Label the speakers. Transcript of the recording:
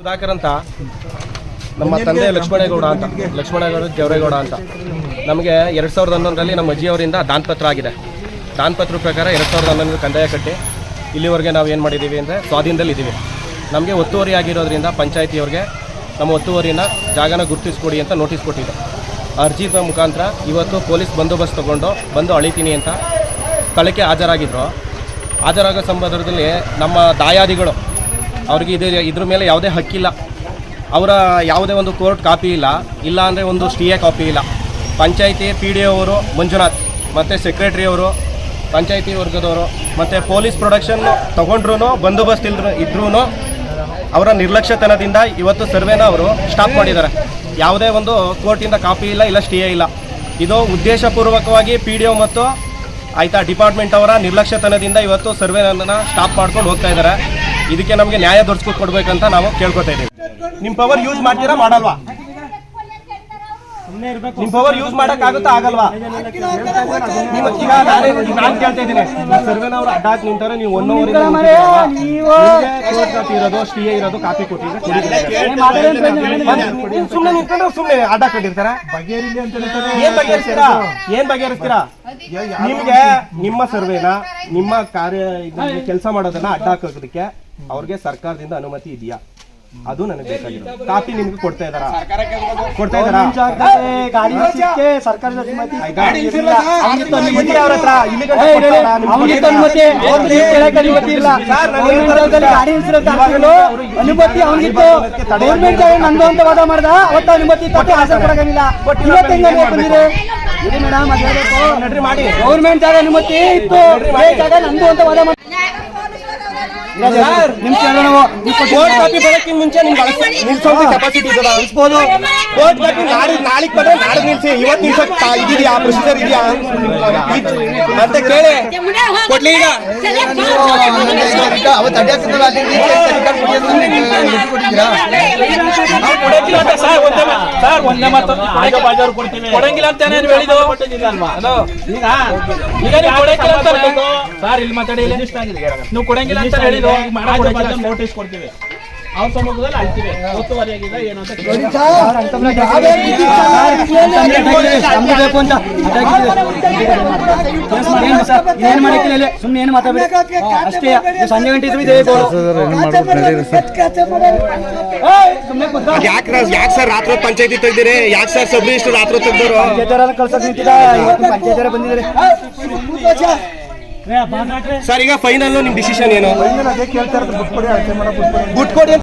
Speaker 1: ಸುಧಾಕರ್ ಅಂತ ನಮ್ಮ ತಂದೆ ಲಕ್ಷ್ಮಣೇಗೌಡ ಅಂತ ಜವರೇಗೌಡ ಅಂತ ನಮಗೆ 2011ರಲ್ಲಿ ನಮ್ಮ ಅಜ್ಜಿಯವರಿಂದ ದಾನಪತ್ರ ಆಗಿದೆ. ದಾನಪತ್ರ ಪ್ರಕಾರ 2011 ಕಂದಾಯ ಕಟ್ಟಿ ಇಲ್ಲಿವರೆಗೆ ನಾವು ಏನು ಮಾಡಿದ್ದೀವಿ ಅಂದರೆ ಸ್ವಾಧೀನದಲ್ಲಿ ಇದ್ದೀವಿ. ನಮಗೆ ಒತ್ತುವರಿ ಆಗಿರೋದ್ರಿಂದ ಪಂಚಾಯತಿಯವ್ರಿಗೆ ನಮ್ಮ ಒತ್ತುವರಿನ ಜಾಗನ ಗುರುತಿಸ್ಕೊಡಿ ಅಂತ ನೋಟಿಸ್ ಕೊಟ್ಟಿದ್ದು. ಅರ್ಜಿ ಮುಖಾಂತರ ಇವತ್ತು ಪೊಲೀಸ್ ಬಂದೋಬಸ್ತ್ ತೊಗೊಂಡು ಬಂದು ಅಳಿತೀನಿ ಅಂತ ಸ್ಥಳಕ್ಕೆ ಹಾಜರಾಗಿದ್ದರು. ಹಾಜರಾಗೋ ಸಂದರ್ಭದಲ್ಲಿ ನಮ್ಮ ದಾಯಾದಿಗಳು ಅವ್ರಿಗೆ ಇದ್ರ ಮೇಲೆ ಯಾವುದೇ ಹಕ್ಕಿಲ್ಲ. ಅವರ ಯಾವುದೇ ಒಂದು ಕೋರ್ಟ್ ಕಾಪಿ ಇಲ್ಲ ಅಂದರೆ ಒಂದು ಸ್ಟೇ ಕಾಪಿ ಇಲ್ಲ. ಪಂಚಾಯತಿ PDO ಅವರು ಮಂಜುನಾಥ್ ಮತ್ತು ಸೆಕ್ರೆಟ್ರಿ ಅವರು ಪಂಚಾಯತಿ ವರ್ಗದವರು ಮತ್ತು ಪೊಲೀಸ್ ಪ್ರೊಡಕ್ಷನ್ ತೊಗೊಂಡ್ರೂ ಬಂದೋಬಸ್ತ್ ಇದ್ರೂ ಅವರ ನಿರ್ಲಕ್ಷ್ಯತನದಿಂದ ಇವತ್ತು ಸರ್ವೆನ ಅವರು ಸ್ಟಾಪ್ ಮಾಡಿದ್ದಾರೆ. ಯಾವುದೇ ಒಂದು ಕೋರ್ಟಿಂದ ಕಾಪಿ ಇಲ್ಲ ಸ್ಟೇ ಇಲ್ಲ. ಇದು ಉದ್ದೇಶಪೂರ್ವಕವಾಗಿ PDO ಮತ್ತು ಡಿಪಾರ್ಟ್ಮೆಂಟ್ ಅವರ ನಿರ್ಲಕ್ಷ್ಯತನದಿಂದ ಇವತ್ತು ಸರ್ವೆನ ಸ್ಟಾಪ್ ಮಾಡ್ಕೊಂಡು ಹೋಗ್ತಾ ಇದ್ದಾರೆ. ಇದಕ್ಕೆ ನಮಗೆ ನ್ಯಾಯ ದೊರಕಿಸ್ಕೊಡ್ಬೇಕಂತ ನಾವು ಕೇಳ್ಕೊತಾ ಇದ್ದೀವಿ. ನಿಮ್ಮ ಪವರ್ ಯೂಸ್ ಮಾಡ್ತೀರಾ ಮಾಡಲ್ವಾ? ನಿಮ್ಮ ಪವರ್ ಯೂಸ್ ಮಾಡೋಕ್ಕಾಗುತ್ತಾ ಆಗಲ್ವಾ? ಈಗ ನಾನು ಕೇಳ್ತಾ ಇದ್ದೀನಿ, ಸರ್ವೆನವರು ಅಡ್ಡಾಕ್ ನಿಂತಾರೆ, ನೀವು 1 ಅವರ್ ಕಾಪಿ ಇರೋದು ಸ್ಟೇ ಇರೋದು ಕಾಪಿ ಕೊಟ್ಟಿದ್ರೆ ಸುಮ್ಮನೆ ನಿಂತ್ಕೊಂಡ್ರೆ ಸುಮ್ಮನೆ ಅಡ್ಡ ಕಟ್ಟಿರ್ತಾರ. ಏನ್ ಬಗೆಹರಿಸ್ತೀರಾ? ನಿಮ್ಗೆ ನಿಮ್ಮ ಸರ್ವೆನ ನಿಮ್ಮ ಕಾರ್ಯ ಕೆಲಸ ಮಾಡೋದನ್ನ ಅಡ್ಡ ಹಾಕೋದಕ್ಕೆ ಅವ್ರಿಗೆ ಸರ್ಕಾರದಿಂದ ಅನುಮತಿ ಇದೆಯಾ? ಅದು ನನಗೆ ಬೇಕಾಗಿಲ್ಲ. ಕಾಪಿ ನಿಮ್ಗೆ ಕೊಡ್ತಾ ಇದಾರಾ?
Speaker 2: ಗೌರ್ಮೆಂಟ್ ಜಾಗ ಅನುಮತಿ ಇತ್ತು, ಜಾಗ ನಂದು ಅಂತ ವಾದ ಮಾಡಿ
Speaker 1: ಕೋರ್ಟ್ ಕಾಪಿ ಬರೋಕ್ಕಿಂತ ಮುಂಚೆ ನಿಲ್ಸೋ ಕೆಪಾಸಿಟಿ ನಿಲ್ಸ್ಬೋದು. ಕೋರ್ಟ್ ಕಾಪಿ ನಾಳೆಗೆ ಬಂದ್ರೆ ನಾಳೆ ನಿಲ್ಸಿ, ಇವತ್ತು ನಿಲ್ಸಕ್ ಇದೆಯಾ ಪ್ರೊಸೀಜರ್ ಇದೆಯಾ ಅಂತ ಕೇಳಿ ಕೊಡ್ಲಿ. ಈಗ
Speaker 3: ಕೊಡಂಗಿಲ್ಲ ಅಂತ ಹೇಳಿದ್ದು ಸರ್, ಇಲ್ಲಿ ಮಾತಾಡಿ, ನೀವು ಕೊಡಂಗಿಲ್ಲ ಅಂತ ಹೇಳಿದ್ದು ನೋಟಿಸ್ ಕೊಡ್ತೀವಿ, ಅವ್ರ ಸಮ್ಮುಖದಲ್ಲಿ ಅಳ್ತೀವಿ. ಒತ್ತುವರಿಯಾಗಿದೆ ಏನು ಅಂತ
Speaker 2: ಏನ್ ಮಾಡಕ್ಕಿಲ್ಲ, ಸುಮ್ಮನೆ ಏನು ಮಾತಾಡ್ಬೇಡಿ ಅಷ್ಟೇ. ಸಂಜೆ ಗಂಟೆ
Speaker 1: ಯಾಕೆ ಸರ್ ರಾತ್ರಿ ಪಂಚಾಯತಿ ತೆಗ್ದಿರಿ? ಯಾಕೆ ಸರ್ ಸಬ್ ರಿಜಿಸ್ಟರ್ ರಾತ್ರಿ ತೆಗ್ದವರು?
Speaker 2: ಕಳ್ಸಕ್ ಪಂಚಾಯತ್ ಬಂದಿದ್ದಾರೆ
Speaker 1: ಸರ್. ಈಗ ಫೈನಲ್ ನಿಮ್ ಡಿಸಿಷನ್ ಏನು?
Speaker 2: ಕೇಳ್ತಾರೆ, ಬಿಟ್ಕೊಡಿ.